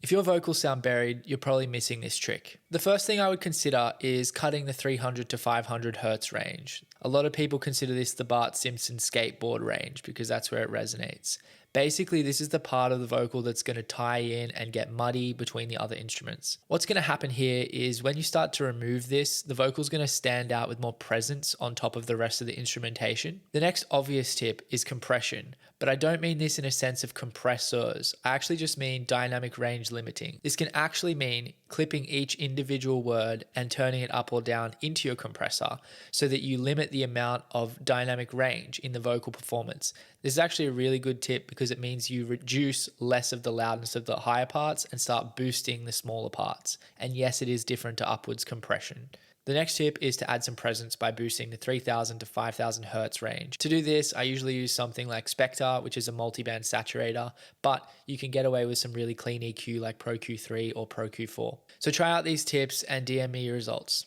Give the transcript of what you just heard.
If your vocals sound buried, you're probably missing this trick. The first thing I would consider is cutting the 300 to 500 hertz range. A lot of people consider this the Bart Simpson skateboard range because that's where it resonates. Basically, this is the part of the vocal that's going to tie in and get muddy between the other instruments. What's going to happen here is when you start to remove this, the vocal's going to stand out with more presence on top of the rest of the instrumentation. The next obvious tip is compression, but I don't mean this in a sense of compressors. I actually just mean dynamic range limiting. This can actually mean clipping each individual word and turning it up or down into your compressor so that you limit the amount of dynamic range in the vocal performance. This is actually a really good tip because it means you reduce less of the loudness of the higher parts and start boosting the smaller parts. And yes, it is different to upwards compression. The next tip is to add some presence by boosting the 3000 to 5000 hertz range. To do this, I usually use something like Spectre, which is a multi-band saturator, but you can get away with some really clean EQ like Pro Q3 or Pro Q4. So try out these tips and DM me your results.